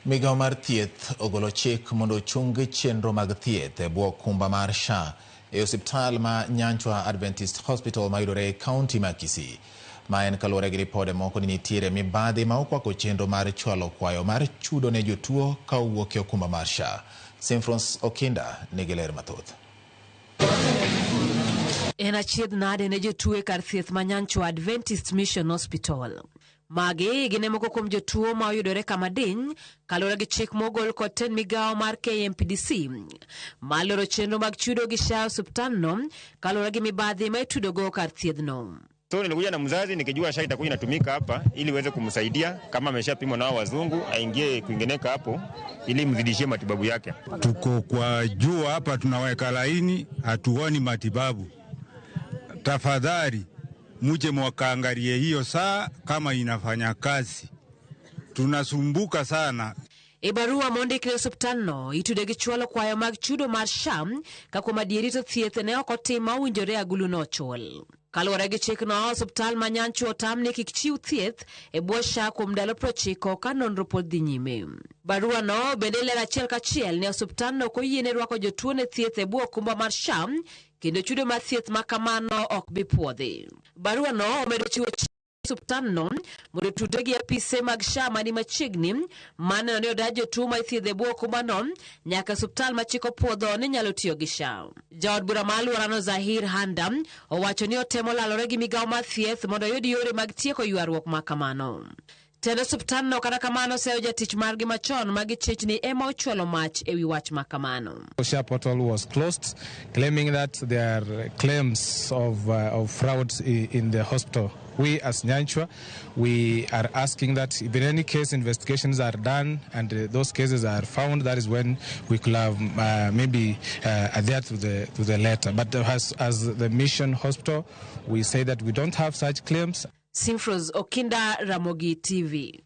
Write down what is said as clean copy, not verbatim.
Migao mar thieth ogolo chik mondo ochung chenro mag thieth e bwo okumba mar SHA e osiptal ma Nyanchwa Adventist Hospital mayudore e kaunti ma Kisii. Ma en kaluwore gi ripode moko ni nitiere mibadhi ma okwako chenro mar chwalo kwayo mar chudo ne jotuo ka owuok e okumba mar SHA. Simfrons Okinda nigi ler mathoth. En achiedh nade ne jotuo e kar thieth ma Nyanchwa Adventist Mission Hospital. Magi gine moko kuom jotuo ma oyudore kama diny kaluwore gi chik mogol kod ten migao mar KMPDC maloro chenro mag chudo gi SHA osiptandno kaluwore gi mibadhi ma itudogo kar thiethno. So nilikuja na mzazi nikijua SHA itakuwa inatumika hapa ili iweze kumsaidia kama ameshapimwa na wazungu aingie kuingeneka hapo ili mzidishie matibabu yake. Tuko kwa juu hapa tunaweka laini, hatuoni matibabu. Tafadhali muje mwakaangalie hiyo saa kama inafanya kazi. Tunasumbuka sana. Barua mondikre osiptandno itude gi chwalo kwayo mag chudo mar SHA ka kuom adieri to thieth ne ok otim mowinjore agulu no chul. Kaluwore gi chikno, osiptal ma Nyanchwa otam ni kik chiw thieth e bwo SHA kuom ndalo 90 ka nonro pod dhi nyime. Barua no bende lero achiel kachiel ne osiptandno ok oyiene rwako jotuo ne thieth e bwo okumba mar SHA kendo chudo mar thieth ma kamano ok bi puodhi. Barua no omedo chiwo osiptandno mondo tudre gi apise mag SHA mani machiegni maneno ni oda jotuo ma ithiedho e bwo okumbano nyaka osiptal ma chik opuodho ni nyalo tiyo gi SHA. Jaod bura ma alworano Zahir Handa owacho ni otemo lalore gi migao mar thieth mondo oyud yore mag tieko ywaruok ma kamano. Tend osiptandno kata kamano oseyo jatich margi machon ma gichich ni ema ochwalo mach e wi wach ma kamano. SHA portal was closed, claiming that there are claims of fraud in the hospital. We as Nyanchwa, we are asking that if in any case investigations are done and those cases are found, that is when we could have maybe adhere to the letter. But as the Mission Hospital, we say that we don't have such claims. Simfrons Okinda, Ramogi TV.